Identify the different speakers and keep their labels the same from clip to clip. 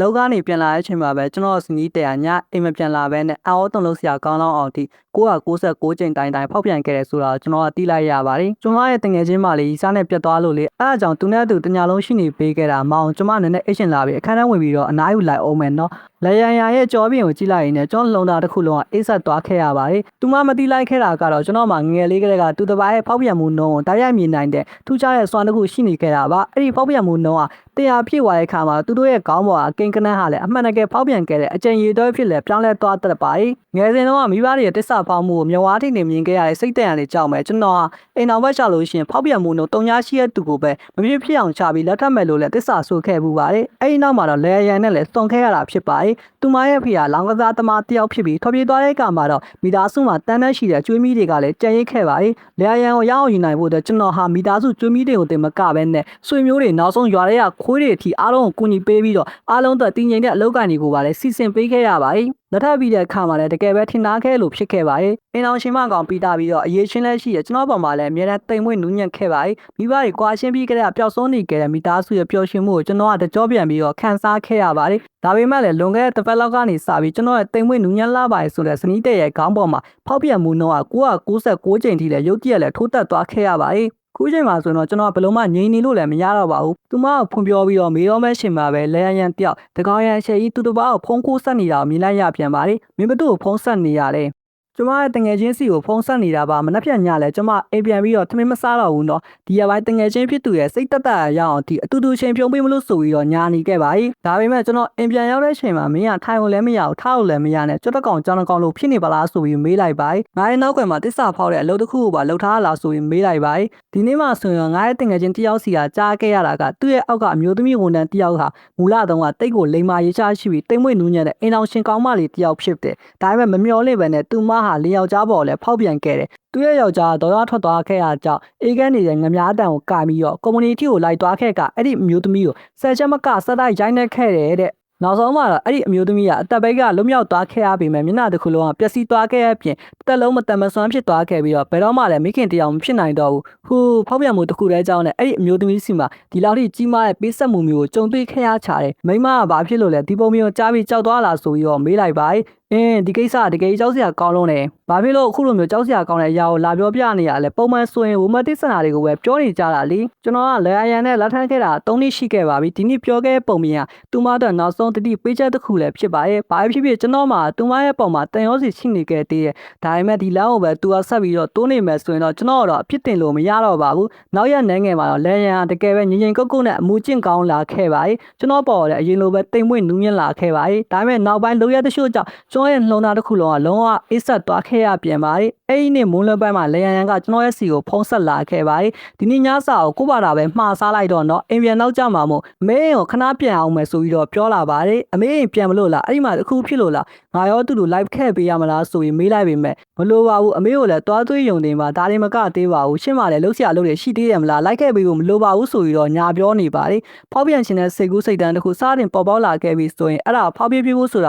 Speaker 1: လောကနေပြန်လာတဲ့အချိန်မှာပဲကျွန်တော်စနီး100ညအိမ်မပြန်လာဘဲနဲ့အော်တုံလို့ဆရာကောင်းလောင်းအောင်ထိ996ကျိန်တိုင်းဖောက်ပြန်ခဲ့တယ်ဆိုတာကျွန်တော်ကသိလိုက်ရပါတယ်ကျွန်မရဲ့တငယ်ချင်းမလေးရီစားနဲ့ပြတ်သွားလို့လေအဲအကြောင်းသူနဲ့သူတညာလုံးရှိနေပေးခဲ့တာမအောင်ကျွန်မနည်းနည်းအိတ်ရှင်လာပြီးအခန်းထဲဝင်ပြီးတော့အနားယူလိုက်အောင်မယ်နော်လေရန်ရရဲ့ကြောပြင်ကိုကြည့်လိုက်ရင်လည်းကျွန်တော်လုံတာတစ်ခုလုံးကအိတ်ဆက်သွားခဲ့ရပါတယ်သူမမသိလိုက်ခဲ့တာကတော့ကျွန်တော်မှငငယ်လေးကလေးကသူတစ်ပါးရဲ့ဖောက်ပြန်မှုနှုံးကိုတိုက်ရိုက်မြင်နိုင်တဲ့ထူးခြားတဲ့စွမ်းတစ်ခုရှိနေခဲ့တာပါအဲ့ဒီဖောက်ပြန်မှုနှုံးကတရားဖြစ်သွားတဲ့အခါမှာသူတို့ရဲ့ခေါင်းပေါ်ကကိန်းကနန်းဟာလည်းအမှန်တကယ်ဖောက်ပြန်ခဲ့တဲ့အကျဉ်းရည်တော်ဖြစ်လဲပြောင်းလဲသွားတတ်ပါတယ်ငယ်စဉ်တုန်းကမိဘတွေရဲ့တစ္ဆာဖောက်မှုကိုမြဝါးထိနေမြင်ခဲ့ရတဲ့စိတ်တန်ရည်ကြောင့်ပဲကျွန်တော်ဟာအိမ်တော်ဘက်ချလို့ရှိရင်ဖောက်ပြန်မှုနှုံးတုံညာရှိတဲ့သူကိုပဲမဖြစ်အောင်ချပြီးလက်ထပ်မယ်လို့လည်းတစ္ဆာဆိုခဲ့မှုပါတယ်အဲ့ဒီနောက်မှာတော့လေရန်နဲ့လည်းစုံခဲ့ရတာဖြစ်ပါတယ်သူမရဲ့ဖေကလောင်ကစားသမားတယောက်ဖြစ်ပြီးထွက်ပြေးသွားတဲ့အခါမှာတော့မိသားစုမှာတန်းတန်းရှိတဲ့ကျွေးမီးတွေကလည်းကြံရိတ်ခဲ့ပါတယ်လေရန်ကိုရအောင်ယူနိုင်ဖို့အတွက်ကျွန်တော်ဟာမိသားစုကျွေးမီးတွေကိုတင်မကပဲနဲ့ဆွေမျိုးတွေနောက်ဆုံးရွာတွေကခွေးတွေအထိအားလုံးကိုကူညီပေးပြီးတော့အားလုံးသက်တည်ငြိမ်တဲ့အလုပ်ကိုင်တွေကိုပါလည်းစီစဉ်ပေးခဲ့ရပါတယ်လက်ထပ်ပြီးတဲ့အခါမှာလည်းတကယ်ပဲထင်သားခဲ့လို့ဖြစ်ခဲ့ပါတယ်အင်းအောင်ရှင်မကောင်ပြီးတာပြီးတော့အရေးချင်းလဲရှိရကျွန်တော်ပေါ်မှာလည်းအများနဲ့တိမ်မွေ့နူးညံ့ခဲ့ပါတယ်မိဘတွေကွာရှင်းပြီးကြတဲ့ပျောက်ဆုံးနေကြတဲ့မိသားစုရဲ့ပျော်ရွှင်မှုကိုကျွန်တော်ကတကြောပြန်ပြီးတော့ခန်းစားခဲ့ရပါတယ်ဒါပေမဲ့လည်းလွန်ခဲ့တဲ့တစ်ပတ်လောက်ကနေစပြီးကျွန်တော်ရဲ့တိမ်မွေ့နူးညံ့လာပါတယ်ဆိုတဲ့စနီးတဲ့ရဲ့ခေါင်းပေါ်မှာဖောက်ပြန်မှုနှုန်းက996ကျိန်ထိလည်းရုတ်တရက်လည်းထိုးတက်သွားခဲ့ရပါတယ်ခုချိန်မှာဆိုတော့ကျွန်တော်ဘယ်လုံးမှငြိမ်နေလို့လည်းမရတော့ပါဘူး။သူမကဖွံ့ပြောပြီးတော့မေရောမဲရှင်မှာပဲလဲရန်တယောက်တကောင်ရန်ရှယ်ကြီးသူတစ်ပါးကိုဖုံးခိုးဆက်နေတာကိုမြင်လိုက်ရပြန်ပါလေ။မင်းဘသူ့ကိုဖုံးဆက်နေရလဲ။ကျွန်မရဲ့တငယ်ချင်းစီကိုဖုံးဆက်နေတာပါမနှက်ဖြတ်ညလဲကျွန်မအိမ်ပြန်ပြီးတော့ထမင်းမစားတော့ဘူးနော်ဒီရပိုင်းတငယ်ချင်းဖြစ်သူရဲ့စိတ်တက်တက်ရအောင်ဒီအတူတူချင်းပြုံးပေးမလို့ဆိုပြီးတော့ညာနေခဲ့ပါ යි ဒါပေမဲ့ကျွန်တော်အိမ်ပြန်ရောက်တဲ့အချိန်မှာမင်းကထိုင်လို့လည်းမရဘူးထားလို့လည်းမရနဲ့ကြွတ်တကောင်ကြောင်းတကောင်လို့ဖြစ်နေပါလားဆိုပြီးမေးလိုက်ပါ යි ငါရဲ့နောက်ကွယ်မှာတစ္ဆာဖောက်တဲ့အလုပ်တစ်ခုကိုပါလှုပ်ထားလာဆိုပြီးမေးလိုက်ပါ යි ဒီနေ့မှဆိုရင်ငါရဲ့တငယ်ချင်းတယောက်စီကကြားခဲ့ရတာကသူ့ရဲ့အောက်ကအမျိုးသမီးဝန်ထမ်းတယောက်ဟာမူလတုန်းကတိတ်ကိုလိမ်မာရေးချရှိပြီးတိမ်မွေ့နူးညံ့တဲ့အိမ်အောင်ရှင်ကောင်းမလေးတယောက်ဖြစ်တယ်ဒါပေမဲ့မမျော်လင့်ပဲနဲ့သူမဟာလေယောက်ျားပေါ်လည်းဖောက်ပြန်ခဲ့တယ်သူရဲ့ယောက်ျားတော့ရထွက်သွားခဲ့ရကြောင်းအေးကန်းနေတဲ့ငမြားတန်ကိုကာပြီးတော့ community ကိုလိုက်သွားခဲ့ကအဲ့ဒီအမျိုးသမီးကိုဆယ်ချက်မကစက်တိုက်ရိုက်နှက်ခဲ့တယ်တဲ့နောက်ဆုံးမှာတော့အဲ့ဒီအမျိုးသမီးကအသက်ပိတ်ကလွတ်မြောက်သွားခဲ့ရပေမဲ့မျက်နှာတစ်ခုလုံးကပျက်စီးသွားခဲ့ရပြင်တက်လုံးမတန်မဆွမ်းဖြစ်သွားခဲ့ပြီးတော့ဘယ်တော့မှလည်းမိခင်တရားမဖြစ်နိုင်တော့ဘူးဟိုဖောက်ပြန်မှုတစ်ခုတည်းကြောင်းနဲ့အဲ့ဒီအမျိုးသမီးစီမှာဒီလောက်ထိကြီးမားတဲ့ပေးဆက်မှုမျိုးကိုကြုံတွေ့ခဲ့ရချတယ်မိမကဘာဖြစ်လို့လဲဒီပုံမျိုးကြားပြီးကြောက်သွားလာဆိုပြီးတော့မေးလိုက်ပါဒီကိစ္စတကယ်ကြောက်စရာကောင်းလုံးတယ်။ဘာဖြစ်လို့အခုလိုမျိုးကြောက်စရာကောင်းတဲ့အရာကိုလာပြောပြနေရလဲပုံမှန်ဆိုရင်ဝမတိစနာတွေကိုပဲပြောနေကြတာလေ။ကျွန်တော်ကလေအရန်နဲ့လက်ထမ်းခဲ့တာ3နှစ်ရှိခဲ့ပါပြီ။ဒီနေ့ပြောခဲ့ပုံမြင်ကသူမတို့နောက်ဆုံးတတိပေးချက်တစ်ခုလည်းဖြစ်ပါရဲ့။ဘာဖြစ်ဖြစ်ကျွန်တော်မှသူမရဲ့ပုံမှာတန်ရောစီရှိနေခဲ့သေးတယ်။ဒါပေမဲ့ဒီလမ်းကိုပဲသူကဆက်ပြီးတော့တိုးနေမယ်ဆိုရင်တော့ကျွန်တော်တော့အဖြစ်တင်လို့မရတော့ပါဘူး။နောက်ရက်နိုင်ငယ်မှာတော့လေရန်ကတကယ်ပဲငြိမ်ကုတ်ကုတ်နဲ့အမူကျင့်ကောင်းလာခဲ့ပါရဲ့။ကျွန်တော်ပေါ်လည်းအရင်လိုပဲတိမ်မွေ့နူးညံ့လာခဲ့ပါရဲ့။ဒါပေမဲ့နောက်ပိုင်းလိုရက်တချို့ကြောင့်ကျွန်တော်ရဲ့လုံတာတစ်ခုလုံးကလုံးဝအိတ်ဆက်သွားခဲ့ရပြန်ပါတယ်အဲ့ဒီနေ့မွန်းလွဲပိုင်းမှာလေရန်ကကျွန်တော်ရဲ့စီကိုဖုံးဆက်လာခဲ့ပါတယ်ဒီနေ့ညစာကိုကိုပါတာပဲမှားစားလိုက်တော့เนาะအိမ်ပြန်နောက်ကြမှာမို့အမေကိုခဏပြန်အောင်မယ်ဆိုပြီးတော့ပြောလာပါတယ်အမေအိမ်ပြန်မလို့လားအဲ့ဒီမှာတစ်ခုဖြစ်လို့လားငါရောသူ့လို live ခဲ့ပေးရမလားဆိုပြီးမေးလိုက်ပေမဲ့မလို့ပါဘူးအမေကိုလည်းတွားသွေးယုံနေမှာဒါတွေမကသေးပါဘူးရှင်းပါလေလှုပ်ရှားလုပ်တွေရှိသေးတယ်မလား live ခဲ့ပေးဖို့မလိုပါဘူးဆိုပြီးတော့ညာပြောနေပါတယ်ဖောက်ပြန်ရှင်တဲ့စိတ်ကူးစိတ်တန်းတစ်ခုစားတင်ပေါ်ပေါက်လာခဲ့ပြီဆိုရင်အဲ့ဒါဖောက်ပြပြဖို့ဆိုတ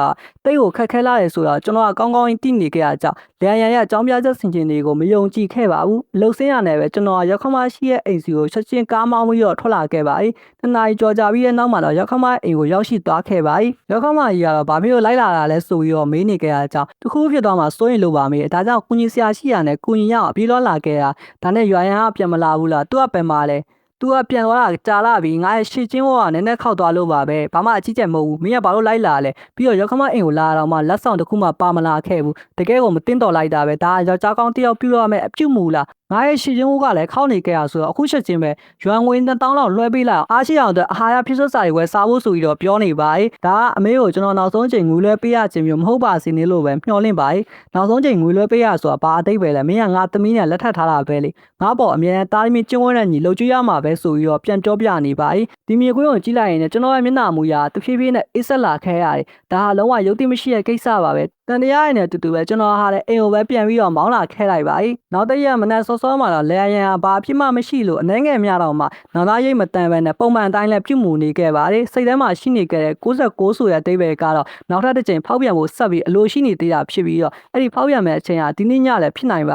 Speaker 1: ာတိတ်ကိုခက်ခဲလာတယ်ဆိုတာကျွန်တော်ကကောင်းကောင်းသိနေခဲ့ရကြောင်းလေရန်ရဲ့အကြောင်းပြချက်ဆင်ခြင်တွေကိုမယုံကြည်ခဲ့ပါဘူးလှုပ်ဆင်းရနဲ့ပဲကျွန်တော်ရောက်ခမရှိရဲ့အိမ်စီကိုချက်ချင်းကားမောင်းပြီးတော့ထွက်လာခဲ့ပါ යි တနားရီကြော်ကြပြီးတဲ့နောက်မှာတော့ရောက်ခမအိမ်ကိုရောက်ရှိသွားခဲ့ပါ යි ရောက်ခမကြီးကတော့ဘာဖြစ်လို့လိုက်လာတာလဲဆိုပြီးတော့မေးနေခဲ့ရကြောင်းတခုဖြစ်သွားမှစိုးရင်လို့ပါမေးဒါကြောင့်ကုညီဆရာရှိရနဲ့ကုညီရအောင်ပြေးလောလာခဲ့တာဒါနဲ့ရွာရန်ကပြန်မလာဘူးလားသူကပဲမှာလဲသူကပြန်သွားတာကြာလာပြီငါရဲ့ရှေ့ချင်းဝါကနည်းနည်းခောက်သွားလို့ပါပဲဘာမှအကြီးကျယ်မဟုတ်ဘူးမင်းကဘာလို့လိုက်လာလဲပြီးတော့ရောက်ခမအိမ်ကိုလာတော့မှလက်ဆောင်တစ်ခုမှပါမလာခဲ့ဘူးတကယ်ကိုမတင်တော်လိုက်တာပဲဒါယောက်ျားကောင်းတယောက်ပြုရမယ်အပြုတ်မူလားငါရဲ့ရှေ့ချင်းဝါကလည်းခောက်နေခဲ့ရဆိုတော့အခုချက်ချင်းပဲရွမ်ငွေ2000လောက်လွှဲပေးလိုက်အောင်အားရှိအောင်အတွက်အာဟာရဖြစ်စွတ်စာတွေဝယ်စားဖို့ဆိုပြီးတော့ပြောနေပါဒါကအမေကိုကျွန်တော်နောက်ဆုံးချိန်ငွေလွှဲပေးရခြင်းမျိုးမဟုတ်ပါစေနဲ့လို့ပဲမျှော်လင့်ပါနောက်ဆုံးချိန်ငွေလွှဲပေးရဆိုတာဘာအသိပဲလဲမင်းကငါသမီးနဲ့လက်ထပ်ထားတာပဲလေငါပေါ်အမြဲတမ်းတားသမီးကျင်းဝဲတဲ့ညီလှုပ်ကြည့်ရမှာပဲဆိုပြီးတော့ပြန်ပြောပြနေပါဒီမြေခွေးကိုကြည့်လိုက်ရင်ကျွန်တော်ရဲ့မျက်နှာမူရာတဖြည်းဖြည်းနဲ့အိတ်ဆက်လာခဲ့ရတယ်ဒါဟာလုံးဝရုပ်သိမရှိတဲ့ကိစ္စပါပဲတန်တရားရည်နဲ့တူတူပဲကျွန်တော်ဟာလည်းအိမ်ကိုပဲပြန်ပြီးတော့မောင်းလာခဲ့လိုက်ပါနောက်တစ်ရက်မနက်စောစောမှတော့လေရန်ဘာဖြစ်မှမရှိလို့အနေငယ်များတော့မှနောက်သားရိတ်မတန်ပဲနဲ့ပုံမှန်အတိုင်းလည်းပြုတ်မှုနေခဲ့ပါတယ်စိတ်ထဲမှာရှိနေခဲ့တဲ့69ဆိုတဲ့အတိတ်ပဲကတော့နောက်ထပ်တစ်ချိန်ဖောက်ပြန်ဖို့ဆက်ပြီးအလိုရှိနေသေးတာဖြစ်ပြီးတော့အဲ့ဒီဖောက်ပြန်မဲ့အချိန်ဟာဒီနေ့ညလည်းဖြစ်နိုင်ပါ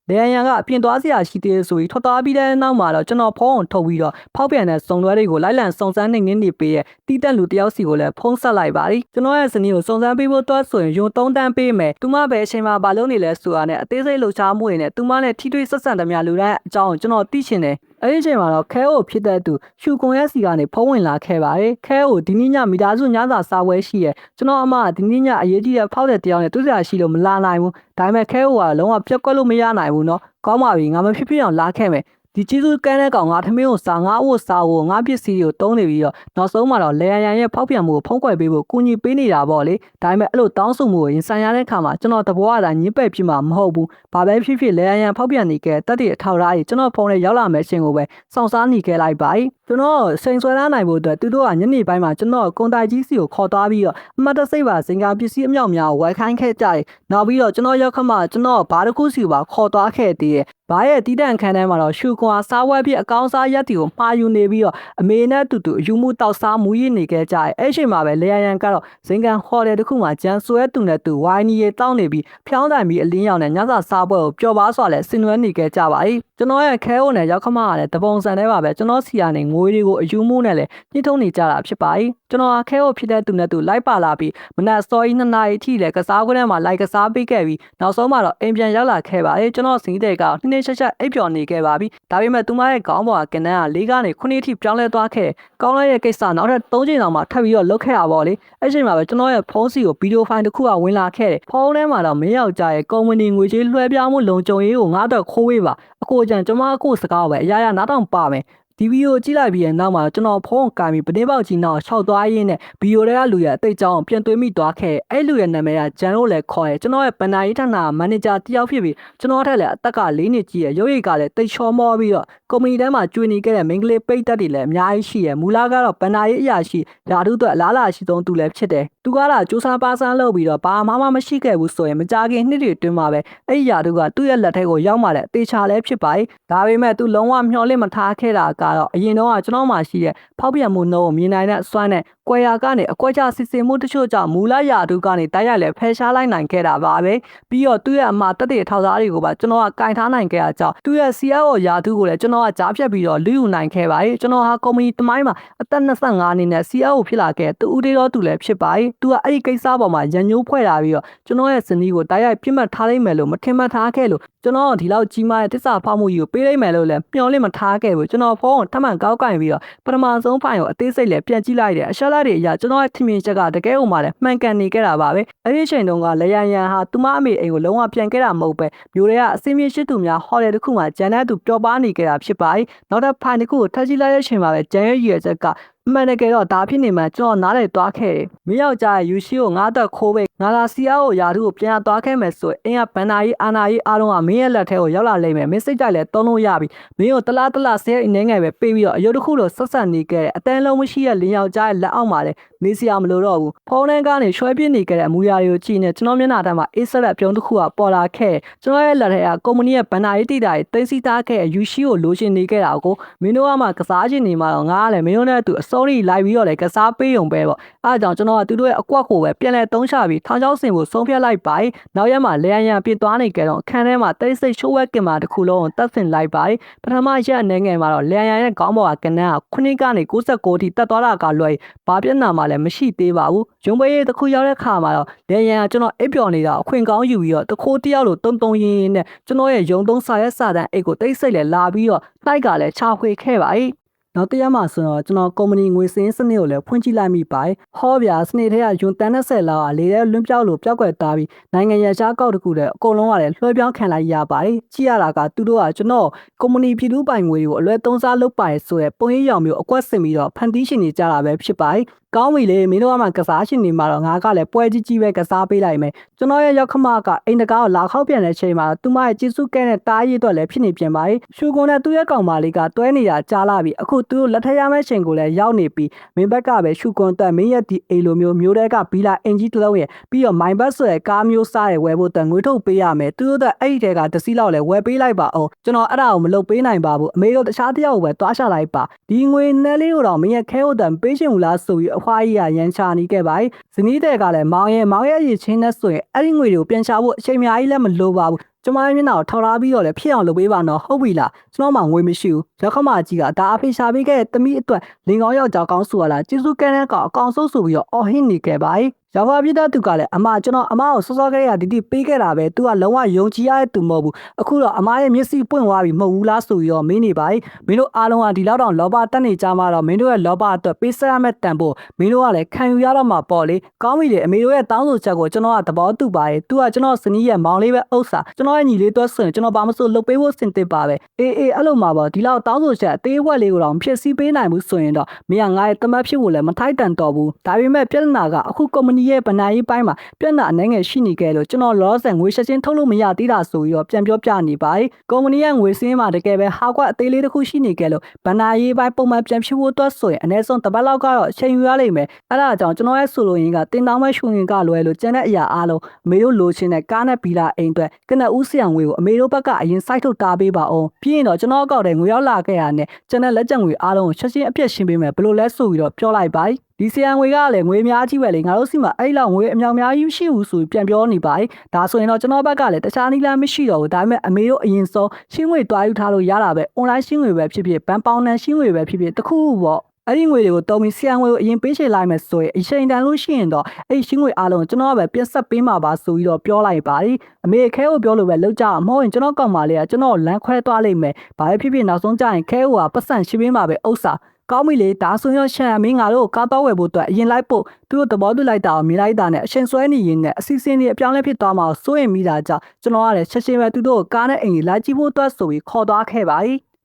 Speaker 1: လေရန်ကအပြင်သွားစရာရှိသေးတယ်ဆိုပြီးထွက်သွားပြီးတဲ့နောက်မှာတော့ကျွန်တော်ဖုန်းကိုထုတ် ထုတ်ပြီးတော့ဖောက်ပြန်တဲ့စုံတွဲတွေကိုလိုက်လံစုံစမ်းနေငင်းနေပေးတဲ့တီးတက်လူတယောက်စီကိုလည်းဖုံးဆက်လိုက်ပါသည်ကျွန်တော်ရဲ့ဇနီးကိုစုံစမ်းပေးဖို့တွက်ဆိုရင်ယုံ3တန်းပေးမယ်သူမပဲအချိန်မှာဘာလုပ်နေလဲဆိုတာနဲ့အသေးစိတ်လှုပ်ရှားမှုတွေနဲ့သူမနဲ့ထိတွေ့ဆက်ဆံသမျှလူတိုင်းအကြောင်းကိုကျွန်တော်သိချင်တယ်အဲ့ဒီအချိန်မှာတော့ခဲကိုဖြစ်တဲ့သူရှူကွန်ရဲ့စီကနေဖုံးဝင်လာခဲ့ပါတယ်ခဲကိုဒီနေ့ညမိသားစုညစာစားပွဲရှိရဲ့ကျွန်တော်အမကဒီနေ့ညအရေးကြီးတဲ့ဖောက်တဲ့တရားနဲ့တွေ့ရရှိလို့မလာနိုင်ဘူးဒါပေမဲ့ခဲကိုကလုံးဝပြက်ကွက်လို့မရနိုင်ဘူးเนาะကောင်းပါပြီငါမဖြစ်ဖြစ်အောင်လာခဲ့မယ်ဒီကျေးဇူးကမ်းတဲ့ကောင်ငါထမင်းကိုစားငါ့အဝတ်စားဖို့ငါပစ္စည်းကိုတုံးနေပြီးတော့နောက်ဆုံးမှာတော့လေယာဉ်ရဲ့ဖောက်ပြန်မှုကိုဖုံးကွယ်ပေးဖို့ကူညီပေးနေတာပေါ့လေဒါပေမဲ့အဲ့လိုတောင်းဆိုမှုကိုရင်ဆိုင်ရတဲ့အခါမှာကျွန်တော်တဘောအတိုင်းညှစ်ပယ်ပြမှာမဟုတ်ဘူးဘာပဲဖြစ်ဖြစ်လေယာဉ်ဖောက်ပြန်နေခဲ့တက်တဲ့အထောက်ထားကြီးကျွန်တော်ဖုန်းထဲရောက်လာမယ့်အချိန်ကိုပဲစောင့်စားနေခဲ့လိုက်ပါကျွန်တော်စိန်ဆွဲလာနိုင်ဖို့အတွက်သူတို့ကညနေပိုင်းမှာကျွန်တော်ကွန်တိုင်ကြီးစီကိုခေါ်သွားပြီးတော့အမှတ်တစိတ်ပါစင်ကာပစ္စည်းအမြောက်များကိုဝယ်ခိုင်းခဲ့ကြတယ်နောက်ပြီးတော့ကျွန်တော်ရောက်ခမှကျွန်တော်ဘာတစ်ခုစီကိုပါခေါ်သွားခဲ့သေးတယ်ဘာရဲ့တီးတန့်ခန်းထဲမှာတော့ရှူကွာစားဝဲပြီးအကောင်းစားရက်တီကိုမှားယူနေပြီးတော့အမေနဲ့တူတူအယူမှုတောက်စားမူရည်နေခဲ့ကြတယ်အဲ့ချိန်မှာပဲလေယာဉ်ကတော့ဇင်ကန်ဟော်တယ်တစ်ခုမှာဂျန်ဆွဲတူနဲ့တူဝိုင်းနီရေတောင်းနေပြီးဖျောင်းတိုင်ပြီးအလင်းရောင်နဲ့ညစာစားပွဲကိုပျော်ပါစွာလဲဆင်နွှဲနေခဲ့ကြပါ၏ကျွန်တော်ရဲ့ခဲအိုနဲ့ရောက်ခမကလည်းတပုံစံထဲပါပဲကျွန်တော်စီကနေငွေတွေကိုအယူမှုနဲ့လည်းညှိထုံးနေကြတာဖြစ်ပါ၏ကျွန်တော်ခဲအိုဖြစ်တဲ့သူနဲ့တူလိုက်ပါလာပြီးမနက်စောကြီး2နာရီထိလည်းကစားကွင်းထဲမှာလိုက်ကစားပေးခဲ့ပြီးနောက်ဆုံးမှာတော့အိမ်ပြန်ရောက်လာခဲ့ပါ၏ကျွန်တော်စီးတဲ့ကနှင်းချက်အိပ်ပျော်နေခဲ့ပါပြီဒါပေမဲ့သူမရဲ့ခေါင်းပေါ်ကကနန်းက4ကနေ9အထိပြောင်းလဲသွားခဲ့ကောင်းလိုက်ရဲ့ကိစ္စနောက်ထပ်3ချိန်တောင်မှထပ်ပြီးတော့လုတ်ခဲ့ရပါလေအဲ့ချိန်မှာပဲကျွန်တော်ရဲ့ဖုန်းစီကိုဗီဒီယိုဖိုင်တစ်ခုကဝင်လာခဲ့တယ်ဖုန်းထဲမှာတော့မင်းယောက်ျားရဲ့ကုမ္ပဏီငွေကြေးလွှဲပြောင်းမှုလုံခြုံရေးကိုငါ့အတွက်ခိုးဝေးပါအကိုကျန်ကျွန်မအကိုစကားကိုပဲအရာရာနားထောင်ပါမယ်ဒီဗီဒီယိုကြည့်လိုက်ပြီးတဲ့နောက်မှာကျွန်တော်ဖုန်းကိုကင်ပြီးပတင်းပေါက်ကြီးနောက်၆သွားရင်းနဲ့ဗီဒီယိုတွေကလူရဲ့အသိအကြောင်းပြန်သွင်းမိသွားခဲ့အဲ့လူရဲ့နာမည်ကဂျန်လို့လည်းခေါ်တယ်ကျွန်တော်ရဲ့ဗန်နာရေးဌာနမန်နေဂျာတယောက်ဖြစ်ပြီးကျွန်တော်ထက်လည်းအသက်က4နှစ်ကြီးရဲ့ရုပ်ရည်ကလည်းတိတ်ချောမောပြီးတော့ကုမ္ပဏီထဲမှာကျွေးနေခဲ့တဲ့မိန်းကလေးပိတ်သက်တွေလည်းအများကြီးရှိရမူလာကတော့ဗန်နာရေးအရာရှိဓာတုအတွက်အလားလာရှိဆုံးသူလည်းဖြစ်တယ်သူကတော့စူးစမ်းပါးစမ်းလုပ်ပြီးတော့ဘာမှမရှိခဲ့ဘူးဆိုရင်မကြခင်နှစ်တွေတွင်းမှာပဲအဲ့ဒီဓာတုကသူ့ရဲ့လက်ထဲကိုရောက်မှလည်းအသေးချာလည်းဖြစ်ပါ යි ဒါပေမဲ့သူလုံးဝမျှော်လင့်မထားခဲ့တာကတော့အရင်တော့ကျွန်တော်မှရှိတဲ့ဖောက်ပြန်မှုနှုံးကိုမြင်နိုင်တဲ့အစွမ်းနဲ့ကွယ်ရာကနေအကွက်ချစစ်စင်မှုတချို့ကြောင့်မူလရာတုကနေတိုက်ရိုက်လဲဖယ်ရှားလိုက်နိုင်ခဲ့တာပါပဲပြီးတော့သူ့ရဲ့အမှားတက်တဲ့ထောက်သားတွေကိုပါကျွန်တော်ကကင်ထားနိုင်ခဲ့တာကြောင့်သူ့ရဲ့ CRO ရာတုကိုလည်းကျွန်တော်ကကြားဖြတ်ပြီးတော့လူယူနိုင်ခဲ့ပါ යි ကျွန်တော်ဟာကုမ္ပဏီတမိုင်းမှာအသက်25နှစ်နဲ့ CRO ဖြစ်လာခဲ့သူဦးသေးတော့သူလည်းဖြစ်ပါ යි သူကအဲ့ဒီကိစ္စပေါ်မှာရန်ညိုးဖွဲ့လာပြီးတော့ကျွန်တော်ရဲ့ဇနီးကိုတိုက်ရိုက်ပြစ်မှတ်ထားလိုက်မယ်လို့မထင်မှတ်ထားခဲ့လို့ကျွန်တော်ဒီလောက်ကြီးမားတဲ့တစ္ဆာဖောက်မှုကြီးကိုပေးလိုက်မယ်လို့လည်းမျှော်လင့်မထားခဲ့ဘူးကျွန်တော်ဖုန်းကိုထပ်မံကောက်ကင်ပြီးတော့ပထမဆုံးဖိုင်ကိုအသေးစိတ်လည်းပြန်ကြည့်လိုက်တယ်အရှက်လိုက်တွေအရာကျွန်တော်ရဲ့ထင်မြင်ချက်ကတကယ်ဥမာလည်းမှန်ကန်နေခဲ့တာပါပဲအဲ့ဒီအချိန်တုန်းကလေယာဉ်ဟာသူမအမေအိမ်ကိုလုံးဝပြန်ခဲ့တာမဟုတ်ပဲမျိုးတွေကအစင်းမြင့်ရှိသူများဟော်တယ်တစ်ခုမှဂျန်တဲ့သူပျော်ပါနေခဲ့တာဖြစ်ပါ යි နောက်တစ်ဖိုင်တစ်ခုကိုထပ်ကြည့်လိုက်တဲ့အချိန်မှာပဲဂျန်ရဲ့ရည်ရွယ်ချက်ကမှန်တကယ်တော့ဒါဖြစ်နေမှကျွန်တော်နားလည်သွားခဲ့တယ်။မင်းယောက်ျားရဲ့ယူရှိကိုငါ့အတွက်ခိုးပေးငါလာစီယာကိုယာတုကိုပြန်သွားခဲ့မယ်ဆိုရင်အင်းကဘန်နာကြီးအာနာကြီးအားလုံးကမင်းရဲ့လက်ထဲကိုရောက်လာလိမ့်မယ်။မင်းစိတ်ကြိုက်လဲတုံးလို့ရပြီ။မင်းကိုတလားဆဲအနေငယ်ပဲပေးပြီးတော့အယုတ်တစ်ခုလိုဆက်ဆက်နေခဲ့တယ်။အတန်းလုံးမရှိတဲ့လင်းယောက်ျားရဲ့လက်အောက်မှာလည်းနေစရာမလိုတော့ဘူး။ဖုန်းထဲကနေရွှဲပြစ်နေခဲ့တဲ့အမူအရာတွေကိုကြည့်နေကျွန်တော်မျက်နှာထဲမှာအေးဆက်လက်ပြုံးတစ်ခုကပေါ်လာခဲ့။ကျွန်တော်ရဲ့လက်ထဲကကုမ္ပဏီရဲ့ဘန်နာကြီးတိတာတွေတင်စီထားခဲ့တဲ့ယူရှိကိုလိုချင်နေခဲ့တာကိုမင်းတို့ကမှကစားချင်နေမှာတော့ငါကလည်းမင်းတို့နဲ့အတူအစိုးရလိုက်ပြီးတော့ကစားပေးုံပဲပေါ့အဲဒါကြောင့်ကျွန်တော်ကသူတို့ရဲ့အကွက်ကိုပဲပြန်လဲသုံးချပြီးထောင်ချောင်းစင်ကိုဆုံးဖြတ်လိုက်ပါနောက်ရက်မှာလေယာဉ်ပြစ်သွားနေကြတော့အခန်းထဲမှာတိတ်ဆိတ်ရှိုးဝဲကင်မာတစ်ခုလုံးကိုတက်ဆင်လိုက်ပါပထမရက်အနေငယ်မှာတော့လေယာဉ်ရဲ့ခေါင်းပေါ်ကကနန်းက9ကနေ69အထိတက်သွားတာကလွယ်ဘာပြဿနာမှလည်းမရှိသေးပါဘူးရုံးပေးတစ်ခုရောက်တဲ့ခါမှာတော့လေယာဉ်ကကျွန်တော်အိပ်ပျော်နေတာအခွင့်ကောင်းယူပြီးတော့တခိုးတယောက်လိုတုံရင်းနဲ့ကျွန်တော်ရဲ့ရုံသုံးစာရက်စာတန်းအိတ်ကိုတိတ်ဆိတ်လဲလာပြီးတော့တိုက်ကလည်းချာခွေခဲ့ပါနောက်တစ်ရက်မှဆိုတော့ကျွန်တော်ကုမ္ပဏီငွေစင်းစနစ်ကိုလည်းဖွင့်ကြည့်လိုက်မိပါဟောဗျာစနစ်ထဲကယွန်တန်း20လောက်ကလေထဲလွန်းပြောက်လို့ပျောက်ကွယ်သားပြီးနိုင်ငံရခြားကောက်တခုတည်းအကုန်လုံးကလည်းလွှဲပြောင်းခံလိုက်ရပါတယ်ကြည့်ရတာကသူတို့ကကျွန်တော်ကုမ္ပဏီပြည်သူပိုင်ငွေတွေကိုအလွဲသုံးစားလုပ်ပါတယ်ဆိုရယ်ပုံရိပ်ရောင်မျိုးအကွက်ဆင်ပြီးတော့ဖန်တီးရှင်နေကြတာပဲဖြစ်ပါတယ်ကောင်းပြီလေမင်းတို့ကမှကစားရှင်နေမှာတော့ငါကလည်းပွဲကြီးပဲကစားပေးလိုက်မယ်ကျွန်တော်ရဲ့ရောက်ခမကအိမ်တကားကိုလာခောက်ပြန်တဲ့ချိန်မှာသူမရဲ့ကျေးဇူးကဲတဲ့တားရည်အတွက်လည်းဖြစ်နေပြန်ပါလေရှူကွန်နဲ့သူ့ရဲ့ကောင်မလေးကတွဲနေတာကြားလာပြီအခုသူတို့လက်ထက်ရမယ့်ချိန်ကိုလည်းရောက်နေပြီမင်းဘက်ကပဲရှူကွန်တက်မင်းရဲ့ဒီအိမ်လိုမျိုးတဲကဘီလာအင်ကြီးတစ်လုံးရဲ့ပြီးတော့မိုင်ဘတ်ဆိုတဲ့ကားမျိုးစားရဲ့ဝယ်ဖို့တက်ငွေထုတ်ပေးရမယ်သူတို့ကအဲ့ဒီတဲကတစ်စီးလောက်လည်းဝယ်ပေးလိုက်ပါအောင်ကျွန်တော်အဲ့ဒါကိုမလုပ်ပေးနိုင်ပါဘူးအမေတို့တခြားတယောက်ကိုပဲတွားချလိုက်ပါဒီငွေနဲ့လေးကိုတော့မင်းရဲ့ခဲဟုတ်တန်ပေးရှင်ဘူးလားဆိုပြီးအဖွားကြီးကရန်ချနေခဲ့ပါဇနီးတဲ့ကလည်းမောင်ရဲ့ရည်ချင်းနဲ့ဆိုရင်အဲ့ဒီငွေတွေကိုပြန်ချဖို့အချိန်အများကြီးလည်းမလိုပါဘူး ကျမရဲ့မျက်နှာကိုထောက်ထားပြီးတော့လည်းဖြစ်အောင်လုပ်ပေးပါနော်ဟုတ်ပြီလားကျွန်တော်မှငွေမရှိဘူးရောက်ခမကြီးကဒါအဖေရှာပေးခဲ့တဲ့သမီးအတွက်လင်ကောင်းယောက်ျားကောင်းဆိုရလားကျေးဇူးကမ်းတဲ့ကောင်အကောင်ဆုံးဆိုပြီးတော့အော်ဟစ်နေခဲ့ပါ ရောက်ပါပြတဲ့သူကလည်းအမကျွန်တော်အမကိုစောစောကလေးကဒီပေးခဲ့တာပဲသူကလုံးဝယုံကြည်ရတဲ့သူမဟုတ်ဘူးအခုတော့အမရဲ့မျက်စိပွင့်သွားပြီမဟုတ်ဘူးလားဆိုပြီးတော့မင်းနေပါမင်းတို့အားလုံးကဒီလောက်တော့လောဘတက်နေကြမှာတော့မင်းတို့ရဲ့လောဘအတွက်ပေးဆက်ရမယ့်တန်ဖို့မင်းတို့ကလည်းခံယူရတော့မှာပေါ့လေကောင်းပြီလေအမေတို့ရဲ့တောင်းဆိုချက်ကိုကျွန်တော်ကသဘောတူပါတယ်သူကကျွန်တော်ဇနီးရဲ့မောင်လေးပဲဥစ္စာကျွန်တော်ရဲ့ညီလေးတွက်ဆိုရင်ကျွန်တော်ဘာမဆိုလုပ်ပေးဖို့စင်တစ်ပါပဲအေးအဲ့လိုမှာပေါ့ဒီလောက်တောင်းဆိုချက်အသေးဝက်လေးကိုတော့ဖြစ်စည်းပေးနိုင်ဘူးဆိုရင်တော့မင်းကငါ့ရဲ့တမတ်ဖြစ်ဖို့လည်းမထိုက်တန်တော့ဘူးဒါပေမဲ့ပြဿနာကအခုကုမ္ပဏီရဲ့ဗဏ္ဍာရေးပိုင်းမှာပြဿနာအနေငယ်ရှိနေကြလို့ကျွန်တော်လောဆယ်ငွေချက်ချင်းထုတ်လို့မရသေးတာဆိုပြီးတော့ပြန်ပြောပြနေပါတယ်ကုမ္ပဏီရဲ့ငွေစင်းမှာတကယ်ပဲဟာကွက်အသေးလေးတစ်ခုရှိနေကြလို့ဗဏ္ဍာရေးပိုင်းပုံမှန်ပြန်ဖြစ်ဖို့အတွက်ဆိုရင်အနည်းဆုံးတစ်ပတ်လောက်ကတော့အချိန်ယူရလိမ့်မယ်အဲ့ဒါကြောင့်ကျွန်တော်ရဲ့ဆိုလိုရင်းကတင်တောင်းမဲ့ရှုံရင်ကလွယ်လို့ကျန်တဲ့အရာအားလုံးအမေတို့လိုချင်တဲ့ကားနဲ့ဘီလာအိမ်အတွက်ကနဦးဆရာငွေကိုအမေတို့ဘက်ကအရင်စိုက်ထုတ်တာပေးပါအောင်ပြီးရင်တော့ကျွန်တော်ကောက်တဲ့ငွေရောက်လာခဲ့ရတဲ့ကျန်တဲ့လက်ကျန်ငွေအားလုံးကိုချက်ချင်းအပြည့်ရှင်းပေးမယ်ဘယ်လိုလဲဆိုပြီးတော့ပြောလိုက်ပါဒီဆရာငွေကလည်းငွေအများကြီးပဲလေငါတို့စီမှာအဲ့လောက်ငွေအမြောက်များကြီးရှိဘူးဆိုပြီးပြန်ပြောနေပါဒါဆိုရင်တော့ကျွန်တော်ဘက်ကလည်းတခြားနည်းလမ်းမရှိတော့ဘူးဒါပေမဲ့အမေတို့အရင်ဆုံးရှင်းငွေတွားယူထားလို့ရတာပဲ online ရှင်းငွေပဲဖြစ်ဖြစ်ဘဏ်ပေါင်နှံရှင်းငွေပဲဖြစ်ဖြစ်တခုခုပေါ့အဲ့ဒီငွေတွေကိုတုံးပြီးဆရာငွေကိုအရင်ပေးချေလိုက်မယ်ဆိုရင်အချိန်တန်လို့ရှိရင်တော့အဲ့ရှင်းငွေအားလုံးကျွန်တော်ကပဲပြတ်ဆက်ပေးမှာပါဆိုပြီးတော့ပြောလိုက်ပါအမေခဲကိုပြောလို့ပဲလောက်ကြအောင်မဟုတ်ရင်ကျွန်တော်ကောက်ပါလေကျွန်တော်လမ်းခွဲသွားလိမ့်မယ်ဘာပဲဖြစ်ဖြစ်နောက်ဆုံးကြရင်ခဲကိုကပတ်စံရှင်းပေးမှာပဲဥစ္စာကောင်းပြီလေဒါဆိုရင်ရှန်မင်းငါတို့ကားတော့ဝယ်ဖို့အတွက်အရင်လိုက်ဖို့သူတို့သဘောတူလိုက်တာကိုမြင်လိုက်တာနဲ့အချိန်ဆွဲနေရင်းနဲ့အစီအစဉ်တွေအပြောင်းလဲဖြစ်သွားမှာစိုးရင်မိတာကြောင့်ကျွန်တော်ကလည်းချက်ချင်းပဲသူတို့ကားနဲ့အိမ်ကြီးလိုက်ကြည့်ဖို့အတွက်ဆိုပြီးခေါ်သွားခဲ့ပါ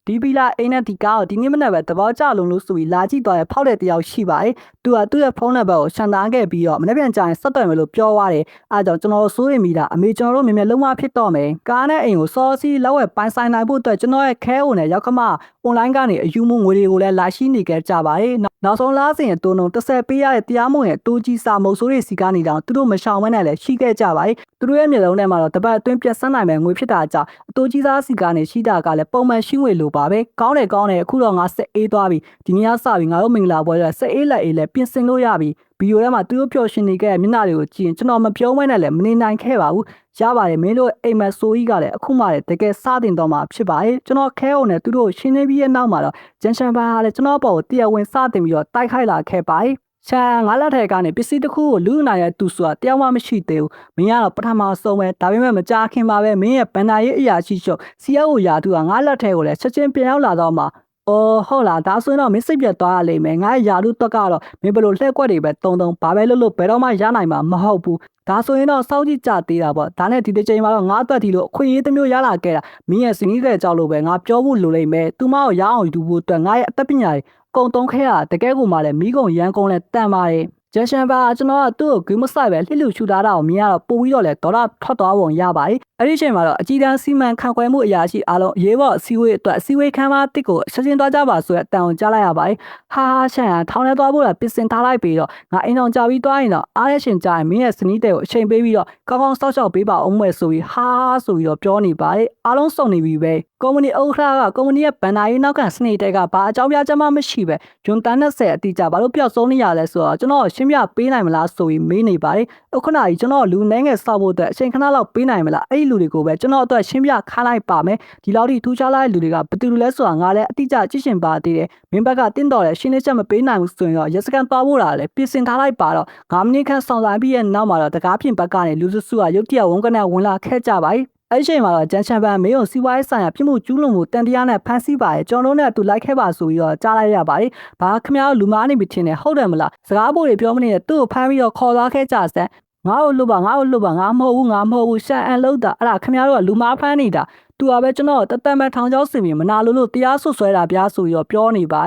Speaker 1: ဒီပီလာအိမ်နဲ့ဒီကားကိုဒီနေ့မနေ့ပဲသဘောကျလုံးလို့ဆိုပြီးလာကြည့်သွားတဲ့ဖောက်တဲ့တယောက်ရှိပါတယ်သူကသူ့ရဲ့ဖုန်းနံပါတ်ကိုရှန်သားခဲ့ပြီးတော့မနေ့ပြန်ကြရင်ဆက်သွယ်မယ်လို့ပြောသွားတယ်အဲကြောင့်ကျွန်တော်စိုးရင်မိတာအမေကျွန်တော်တို့မြင်မြလုံးဝဖြစ်တော့မယ်ကားနဲ့အိမ်ကိုစောစီလောက်ဝယ်ပိုင်ဆိုင်နိုင်ဖို့အတွက်ကျွန်တော်ရဲ့ခဲအိုနဲ့ရောက်ခမအွန်လိုင်းကနေအယူမှုငွေတွေကိုလည်းလာရှိနေကြပါတယ်နောက်ဆုံးလားစဉ်အတူတုံ30ပေးရတဲ့တရားမဝင်ရဲ့တိုးကြီးစာမုံဆိုးတွေစီကနေတောင်သူတို့မရှောင်မနဲ့လည်းရှိခဲ့ကြပါတယ်သူတို့ရဲ့မျက်လုံးထဲမှာတော့တပတ်အတွင်းပြတ်ဆန်းနိုင်မယ်ငွေဖြစ်တာကြောင့်အတိုးကြီးစားစီကနေရှိတာကလည်းပုံမှန်ရှိငွေလိုပါပဲကောင်းတယ်အခုတော့ငါစက်အေးသွားပြီဒီနေ့ကစပြီးငါတို့မင်္ဂလာပွဲရစက်အေးလက်အေးလည်းပြင်ဆင်လို့ရပြီဗီဒီယိုထဲမှာသူတို့ပျော်ရွှင်နေခဲ့တဲ့မျက်နှာတွေကိုကြည့်ရင်ကျွန်တော်မပြောမဲနဲ့လည်းမနေနိုင်ခဲ့ပါဘူးရပါတယ်မင်းတို့အိမ်မက်ဆိုကြီးကလည်းအခုမှလည်းတကယ်စတင်တော့မှဖြစ်ပါတယ်ကျွန်တော်ခဲအောင်နဲ့သူတို့ရှင်းနေပြီးရဲ့နောက်မှာတော့ဂျန်ရှန်ဘာကလည်းကျွန်တော်ပေါ်ကိုတရားဝင်စတင်ပြီးတော့တိုက်ခိုက်လာခဲ့ပါတယ်ချန်ငါလက်ထဲကနေပစ္စည်းတစ်ခုကိုလူနိုင်ရဲ့သူဆိုတာတယောက်မှမရှိသေးဘူးမင်းကတော့ပထမဆုံးပဲဒါပေမဲ့မကြာခင်ပါပဲမင်းရဲ့ဗန်နာရေးအရာရှိချုပ် CEO ရာသူကငါလက်ထဲကိုလည်းချက်ချင်းပြန်ရောက်လာတော့မှဟုတ်လားဒါဆိုရင်တော့မင်းစိတ်ပြတ်သွားရလိမ့်မယ်ငါ့ယာလူတော့ကတော့မင်းဘယ်လိုလှည့်ကွက်တွေပဲတုံဘာပဲလို့ဘယ်တော့မှရနိုင်မှာမဟုတ်ဘူးဒါဆိုရင်တော့စောင့်ကြည့်ကြသေးတာပေါ့ဒါနဲ့ဒီတစ်ချိန်မှာတော့ငါအတွက်ဒီလိုအခွင့်အရေးတစ်မျိုးရလာခဲ့တာမင်းရဲ့စင်ကြီးတဲ့ကြောက်လို့ပဲငါပြောဖို့လိုလိမ့်မယ်သူမကိုရအောင်ယူဖို့အတွက်ငါရဲ့အသက်ပညာတွေအကုန်တုံးခဲ့ရတကယ်ကိုမှလည်းမိကုံရန်ကုန်လည်းတန်ပါတယ်ဂျန်ရှန်ဘာကျွန်တော်ကသူ့ကိုဂိမ်းမဆိုင်ပဲလှစ်လူချူထားတာကိုမြင်ရတော့ပို့ပြီးတော့လဲဒေါ်လာထွက်သွားပုံရပါတယ်အဲ့ဒီချိန်မှာတော့အကြီးတန်းစီမံခန့်ခွဲမှုအရာရှိအားလုံးရေးပေါ်အစည်းအဝေးအတွက်အစည်းအဝေးခန်းမတစ်ကိုချက်ချင်းသွားကြပါဆိုတဲ့အတန်ကိုကြားလိုက်ရပါတယ်ဟာရှန်ထောင်းထဲသွားဖို့လားပြင်ဆင်ထားလိုက်ပြီးတော့ငါအိမ်အောင်ကြပြီးသွားရင်တော့အားရရှင်ကြရင်မင်းရဲ့စနီးတဲ့ကိုအချိန်ပေးပြီးတော့ကောင်းကောင်းစောင့်ရှောက်ပေးပါအောင်မယ်ဆိုပြီးဆိုပြီးတော့ပြောနေပါတယ်အားလုံးစုံနေပြီပဲကုမ္ပဏီဥက္ကဋ္ဌကကုမ္ပဏီရဲ့ဗန်နာရေးနောက်ခံစနေတဲ့ကဘာအကြောင်းပြချက်မှမရှိပဲဂျွန်တန်း20အတိအကျဘာလို့ပျောက်ဆုံးနေရလဲဆိုတော့ကျွန်တော်ရှင်းပြပေးနိုင်မလားဆိုပြီးမေးနေပါတယ်အခုခဏကြီးကျွန်တော်လူနှဲငယ်စောက်ဖို့အတွက်အချိန်ခဏလောက်ပေးနိုင်မလားအဲ့ဒီလူတွေကိုပဲကျွန်တော်အတွက်ရှင်းပြခိုင်းလိုက်ပါမယ်ဒီလောက်ထိထူးခြားလာတဲ့လူတွေကဘယ်သူလဲဆိုတာငါလည်းအတိအကျကြည့်ရှင်ပါသေးတယ်မင်းဘက်ကတင့်တော်တဲ့ရှင်းလင်းချက်မပေးနိုင်ဘူးဆိုရင်တော့ရက်စကန်သွားဖို့လားလေပြင်ဆင်ထားလိုက်ပါတော့9မိနစ်ခန့်ဆောင်ဆိုင်ပြီးရဲ့နောက်မှာတော့တကားပြင်ဘက်ကနေလူစုကရုတ်တရက်ဝန်ကနေဝင်လာခဲ့ကြပါအဲ့ချိန်မှာတော့ဂျန်ချန်ပန်မင်းကိုစီးပွားရေးဆိုင်ရာပြစ်မှုကျူးလွန်မှုတန်တရားနဲ့ဖမ်းဆီးပါတယ်ကျွန်တော်တို့နဲ့အတူလိုက်ခဲ့ပါဆိုပြီးတော့ကြားလိုက်ရပါတယ်ဘာခင်ဗျားတို့လူမားနေပြီထင်တယ်ဟုတ်တယ်မလားစကားပို့တွေပြောမနေတဲ့သူ့ကိုဖမ်းပြီးတော့ခေါ်သွားခဲ့ကြစမ်းငါ့ကိုလွတ်ပါငါ့ကိုလွတ်ပါငါမဟုတ်ဘူးရှန်အန်လို့တာအဲ့ဒါခင်ဗျားတို့ကလူမားဖမ်းနေတာသူကပဲကျွန်တော်တသက်မဲ့ထောင်ချောက်စင်ပြီးမနာလို့တရားဆွဆွဲတာဗျာဆိုပြီးတော့ပြောနေပါ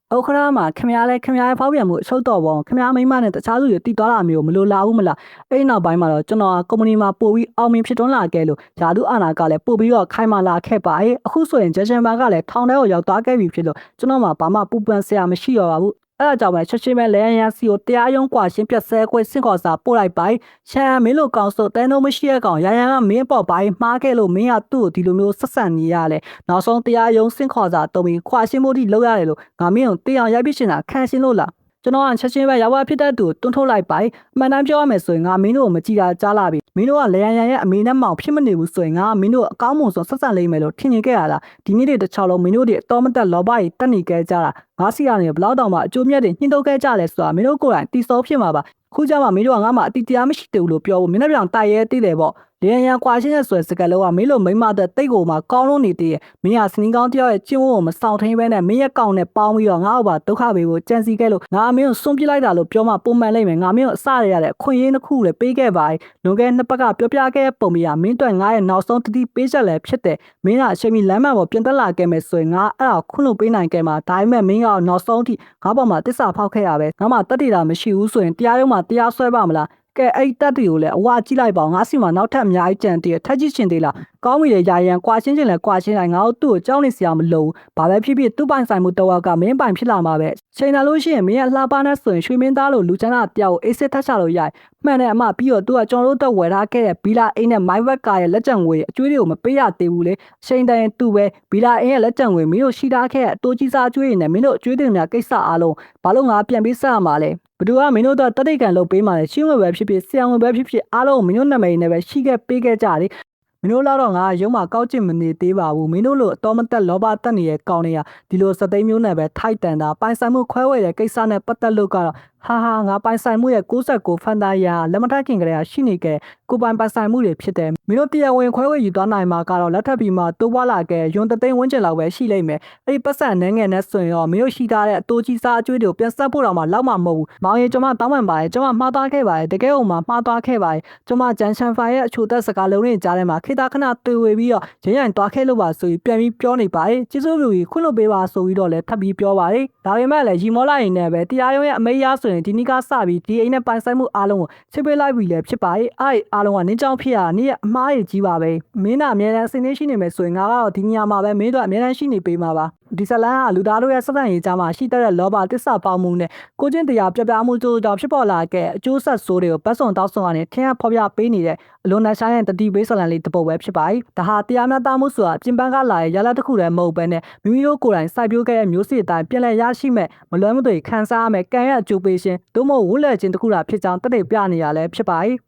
Speaker 1: ဥက္ကဋ္ဌမှာခင်ဗျားလဲခင်ဗျားရဲ့ဖောက်ပြန်မှုအချုပ်တော်ပုံခင်ဗျားမိမနဲ့တခြားသူတွေတည်သွားတာမျိုးမလိုလားဘူးမလားအဲ့နောက်ပိုင်းမှာတော့ကျွန်တော်ကုမ္ပဏီမှာပို့ပြီးအောင်မြင်ဖြစ်ထွန်းလာခဲ့လို့ယာတုအာဏာကလည်းပို့ပြီးတော့ခိုင်မာလာခဲ့ပါရဲ့အခုဆိုရင်ဂျက်ရှင်ဘာကလည်းထောင်ထဲကိုရောက်သွားခဲ့ပြီဖြစ်လို့ကျွန်တော်မှဘာမှပူပန်စရာမရှိတော့ပါဘူးအဲ့ဒါကြောင့်ပဲချက်ချင်းပဲလဲရန်စီကိုတရားရုံးကွာရှင်းပြတ်ဆဲခွေစင့်ခေါ်စာပို့လိုက်ပါရှမ်းမင်းလိုကောင်ဆိုတဲနှုံးမရှိတဲ့ကောင်ရန်ကမင်းပေါ့ဘာမှားခဲ့လို့မင်းကသူ့ကိုဒီလိုမျိုးဆက်ဆံနေရလဲနောက်ဆုံးတရားရုံးစင့်ခေါ်စာတုံးပြီးခွာရှင်းဖို့တိလောက်ရတယ်လို့ငါမင်းကိုတေးအောင်ရိုက်ပြစ်ရှင်တာခံရှင်းလို့လား ကျွန်တော်ကချက်ချင်းပဲရောက်ပါဖြစ်တဲ့သူတွန်းထုတ်လိုက်ပါမှန်တမ်းပြောရမယ်ဆိုရင်ငါမင်းတို့ကိုမကြည့်တာကြားလာပြီမင်းတို့ကလေရန်ရန်ရဲ့အမေနဲ့မောင်ဖြစ်မနေဘူးဆိုရင်ငါမင်းတို့အကောင်းမွန်ဆုံးဆက်ဆံလိမ့်မယ်လို့ထင်နေခဲ့ရတာဒီနေ့တွေတစ်ချောင်းလုံးမင်းတို့တွေအတော်မတက်လောဘကြီးတက်နေခဲ့ကြတာငါစီကနေဘလောက်တောင်မှအကျိုးမြတ်တွေညှင်းထုတ်ခဲ့ကြလဲဆိုတာမင်းတို့ကိုယ်တိုင်တီးစောဖြစ်မှာပါခုကြမှာမင်းတို့ကငါမှအတိတရားမရှိသေးဘူးလို့ပြောဖို့မင်းတို့ပြောင်တိုက်ရဲသေးတယ်ပေါ့လေရန်ကွာရှင်းတဲ့ဆိုတဲ့စကားလုံးကမင်းတို့မိမတဲ့တိတ်ကိုမှကောင်းလို့နေသေးရဲ့မင်းကစနင်းကောင်းတယောက်ရဲ့ကျင့်ဝတ်ကိုမဆောင်ထိန်ပဲနဲ့မင်းရဲ့ကောင်နဲ့ပေါင်းပြီးတော့ငါ့ဘာဒုက္ခပေးဖို့ကြံစည်ခဲ့လို့ငါမင်းကိုစွန့်ပစ်လိုက်တာလို့ပြောမှပုံမှန်လိမ့်မယ်ငါမင်းကိုအစရရတဲ့ခွင့်ရင်းတစ်ခုလည်းပေးခဲ့ပါလွန်ခဲ့နှစ်ပတ်ကပြောပြခဲ့ပုံပြမင်းတို့ငါရဲ့နောက်ဆုံးတတိပေးချက်လည်းဖြစ်တယ်မင်းကအချိန်မီလမ်းမှန်ပေါ်ပြန်တက်လာခဲ့မယ်ဆိုရင်ငါအဲ့ဒါခွင့်လို့ပေးနိုင်ခဲ့မှာဒါပေမဲ့မင်းကနောက်ဆုံးထိငါ့ပေါ်မှာတစ္ဆာဖောက်ခဲ့ရပဲငါမှတတ်တည်တာမရှိဘူးဆိုရင်တရားရုံးမှာတရားစွဲပါမလားကဲအဲ့တက်တွေကိုလည်းအဝကြည့်လိုက်ပါငါစီမှာနောက်ထပ်အများကြီးကြံတည်ထက်ကြည့်ရှင်သေးလားကောင်းပြီလေရာရန်ကွာချင်းချင်းလဲကွာချင်းတိုင်းငါတို့သူ့ကိုကြောက်နေစရာမလိုဘူးဘာပဲဖြစ်ဖြစ်သူ့ပိုင်ဆိုင်မှုတော်ကမင်းပိုင်ဖြစ်လာမှာပဲချိန်လာလို့ရှိရင်မင်းရဲ့လှပနဲ့ဆိုရင်ရွှေမင်းသားလိုလူချမ်းသာတယောက်ကိုအေးစစ်ထက်ချလို့ရိုက်မှန်တယ်အမပြီးတော့သူကကျွန်တော်တို့တော့ဝယ်ထားခဲ့တဲ့ဘီလာအိမ်နဲ့မိုင်းဝက်ကရဲ့လက်ကျန်ငွေအကျွေးတွေကိုမပေးရသေးဘူးလေချိန်တိုင်းသူ့ပဲဘီလာအိမ်ရဲ့လက်ကျန်ငွေမင်းတို့ရှိထားခဲ့တဲ့အတိုးကြီးစားကျွေးတွေနဲ့မင်းတို့အကျွေးတွေများကိစ္စအားလုံးဘာလို့ငါပြန်ပေးဆက်ရမှာလဲဘသူကမင်းတို့တော့တတိတ်ကန်လုပ်ပေးမှလည်းရှင်းဝယ်ပဲဖြစ်ဖြစ်ဆရာဝန်ပဲဖြစ်ဖြစ်အားလုံးမင်းတို့နာမည်နဲ့ပဲရှိခဲ့ပေးခဲ့ကြတယ်မင်းတို့တော့ငါရုံးမှာကောက်ကျစ်မနေသေးပါဘူးမင်းတို့လိုအတော်မတက်လောဘတက်နေတဲ့ကောင်းတွေကဒီလိုစသိမ်းမျိုးနဲ့ပဲထိုက်တန်တာပိုင်ဆိုင်မှုခွဲဝေတဲ့ကိစ္စနဲ့ပတ်သက်လို့ကတော့ဟာငါပိုင်ဆိုင်မှုရဲ့69ဖန်သားရာလက်မထခင်ကလေးကရှိနေခဲ့ကိုပိုင်ဆိုင်မှုတွေဖြစ်တယ်မင်းတို့တရားဝင်ခွဲဝေယူသွားနိုင်မှာကတော့လက်ထပ်ပြီးမှတိုးပွားလာခဲ့ယွန်တသိန်းဝန်းကျင်လောက်ပဲရှိလိမ့်မယ်အဲ့ဒီပတ်စံနှဲငယ်နဲ့ဆိုရင်တော့မင်းတို့ရှိထားတဲ့အတိုးကြီးစားအကျွေးတွေကိုပြန်ဆက်ဖို့တော့မှလောက်မှာမဟုတ်ဘူးမောင်ရင်ကျွန်မတောင်းပန်ပါတယ်ကျွန်မမှားသွားခဲ့ပါတယ်တကယ်ကိုမှားသွားခဲ့ပါတယ်ကျွန်မဂျန်ချန်ဖိုင်ရဲ့အချိုသက်စကားလုံးတွေကြားထဲမှာခေတ္တခဏတွေ့ဝေပြီးတော့ရင်းရင်သွားခဲ့လို့ပါဆိုပြီးပြန်ပြီးပြောနေပါတယ်ကျေးဇူးပြုပြီးခွင့်လွှတ်ပေးပါဆိုပြီးတော့လည်းထပ်ပြီးပြောပါတယ်ဒါပေမဲ့လည်းရီမောလာရင်လည်းပဲတရားရုံးရဲ့အမိန့်အရဆိုရင်ဒီနေ့ကစပြီးဒီအိမ်နဲ့ပိုင်ဆိုင်မှုအားလုံးကိုချိပေးလိုက်ပြီလည်းဖြစ်ပါတယ်အဲ့အားလုံးကနင်းကြောင်းဖြစ်ရနင်းရဲ့အမားကြီးပါပဲမင်းကအမြဲတမ်းစနေရှိနေမယ်ဆိုရင်ငါကတော့ဒီနေရာမှာပဲမင်းတို့အမြဲတမ်းရှိနေပေးမှာပါဒီဇလန်ကလူသားတို့ရဲ့စက်ဆန်ရေးကြားမှာရှိတဲ့လောဘတစ္ဆာပေါမှုနဲ့ကိုချင်းတရားပြပြမှုတို့ကြောင့်ဖြစ်ပေါ်လာတဲ့အကျိုးဆက်ဆိုးတွေကိုပတ်စုံတောက်ဆုံကနေထင်ရဖော်ပြပေးနေတဲ့အလွန်နဲ့ဆိုင်တဲ့တတိပေးဇလန်လေးတစ်ပုဒ်ပဲဖြစ်ပါတယ်ဒါဟာတရားမျှတမှုဆိုတာပြင်ပန်းကလာရဲ့ရလဒ်တစ်ခုတည်းမဟုတ်ဘဲနဲ့မိမိတို့ကိုယ်တိုင်စိုက်ပျိုးခဲ့တဲ့မျိုးစေ့အတိုင်းပြန်လည်ရရှိမဲ့မလွဲမသွေခံစားရမဲ့ကံရဲ့အကျိုးပေးခြင်းသို့မဟုတ်ဝှက်လက်ခြင်းတစ်ခုတာဖြစ်ကြောင်းတက်တည်ပြနေရလဲဖြစ်ပါတယ်